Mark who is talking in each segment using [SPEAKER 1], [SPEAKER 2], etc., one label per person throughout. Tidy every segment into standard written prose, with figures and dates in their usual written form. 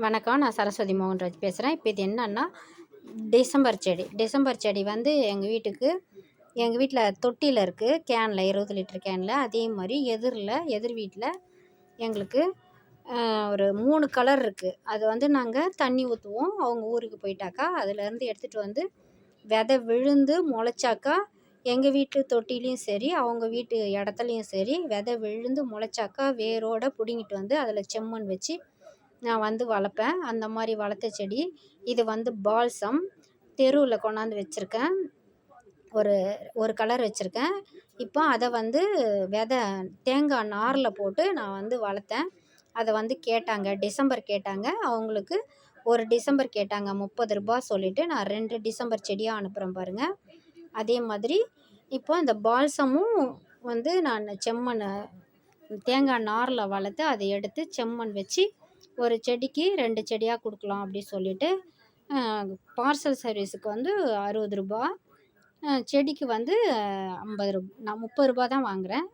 [SPEAKER 1] வணக்கம். நான் சரஸ்வதி மோகன்ராஜ் பேசுகிறேன். இப்போ இது என்னன்னா, டிசம்பர் செடி வந்து எங்கள் வீட்டில் தொட்டியில் இருக்குது. கேனில் 20 லிட்டர் கேனில். அதே மாதிரி எதிர் வீட்டில் எங்களுக்கு ஒரு 3 கலர் இருக்குது. அது வந்து நாங்கள் தண்ணி ஊற்றுவோம். அவங்க ஊருக்கு போயிட்டாக்கா அதுலேருந்து எடுத்துகிட்டு வந்து விதை விழுந்து முளைச்சாக்கா எங்கள் வீட்டு தொட்டிலையும் சரி, அவங்க வீட்டு இடத்துலையும் சரி, விதை விழுந்து முளைச்சாக்கா வேரோட பிடுங்கிட்டு வந்து அதில் செம்மண் வச்சு நான் வந்து வளர்ப்பேன். அந்த மாதிரி வளர்த்த செடி இது வந்து பால்சம். தெருவில் கொண்டாந்து வச்சுருக்கேன். ஒரு கலர் வச்சுருக்கேன். இப்போ அதை வந்து தேங்காய் நாரில் போட்டு நான் வந்து வளர்த்தேன். அதை வந்து கேட்டாங்க, டிசம்பர் கேட்டாங்க. அவங்களுக்கு ஒரு டிசம்பர் கேட்டாங்க, 30 ரூபா சொல்லிவிட்டு நான் 2 டிசம்பர் செடியாக அனுப்புகிறேன் பாருங்கள். அதே மாதிரி இப்போ இந்த பால்சமும் வந்து நான் தேங்காய் நாரில் வளர்த்து அதை எடுத்து செம்மண் வச்சு ஒரு செடிக்கு 2 செடியாக கொடுக்கலாம் அப்படி சொல்லிவிட்டு பார்சல் சர்வீஸுக்கு வந்து 60 ரூபா, செடிக்கு வந்து 50 ரூபா, நான் 30 ரூபா தான் வாங்குகிறேன்.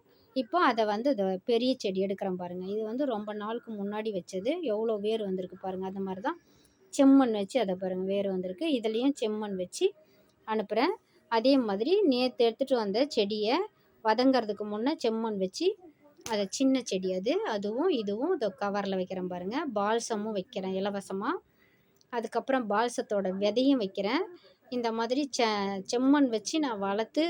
[SPEAKER 1] இப்போ அதை வந்து பெரிய செடி எடுக்கிறேன் பாருங்கள். இது வந்து ரொம்ப நாளுக்கு முன்னாடி வச்சது. எவ்வளோ வேர் வந்திருக்கு பாருங்கள். அந்த மாதிரி தான் செம்மண் வச்சு அதை பாருங்கள், வேர் வந்திருக்கு. இதுலேயும் செம்மண் வச்சு அனுப்புகிறேன். அதே மாதிரி நேற்று எடுத்துகிட்டு வந்த செடியை வதங்கிறதுக்கு முன்னே செம்மண் வச்சு அது சின்ன செடி அதுவும் இதுவும் இதை கவரில் வைக்கிறேன் பாருங்கள். பால்சமும் வைக்கிறேன் இலவசமாக. அதுக்கப்புறம் பால்சத்தோட விதையும் வைக்கிறேன். இந்த மாதிரி செம்மண் வச்சு நான் வளர்த்து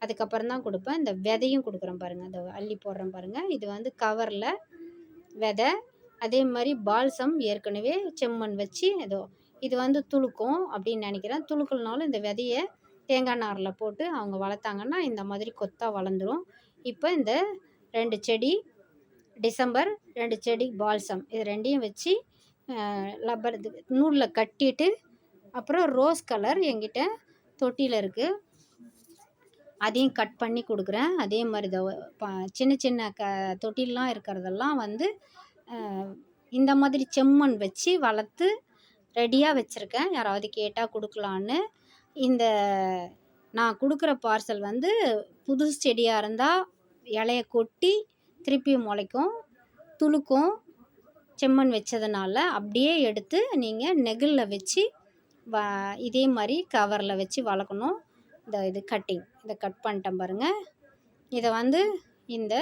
[SPEAKER 1] அதுக்கப்புறம் தான் கொடுப்பேன். இந்த விதையும் கொடுக்குறேன் பாருங்கள். அதை அள்ளி போடுறேன் பாருங்கள். இது வந்து கவரில் விதை. அதே மாதிரி பால்சம் ஏற்கனவே செம்மண் வச்சு இது வந்து துளுக்கும் அப்படின்னு நினைக்கிறேன். துளுக்கல்னாலும் இந்த விதையை தேங்காய் நாரில் போட்டு அவங்க வளர்த்தாங்கன்னா இந்த மாதிரி கொத்தாக வளர்ந்துடும். இப்போ இந்த 2 செடி டிசம்பர், 2 செடி பால்சம், இது 2யும் வச்சு நூலில் கட்டிட்டு, அப்புறம் ரோஸ் கலர் என்கிட்ட தொட்டியில் இருக்குது, அதையும் கட் பண்ணி கொடுக்குறேன். அதே மாதிரி சின்ன சின்ன தொட்டிலாம் இருக்கிறதெல்லாம் வந்து இந்த மாதிரி செம்மண் வச்சு வளர்த்து ரெடியாக வச்சுருக்கேன். யாராவது கேட்டால் கொடுக்கலான்னு. இந்த நான் கொடுக்குற பார்சல் வந்து புதுசு செடியாக இருந்தால் இலைய கொட்டி திருப்பி முளைக்கும், துளுக்கும். செம்மண் வச்சதுனால அப்படியே எடுத்து நீங்கள் நெகிழில் வச்சு இதே மாதிரி கவரில் வச்சு வளர்க்கணும். இது கட்டிங், இதை கட் பண்ணிட்டேன் பாருங்கள். இதை வந்து இந்த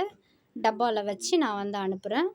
[SPEAKER 1] டப்பாவில் வச்சு நான் வந்து அனுப்புகிறேன்.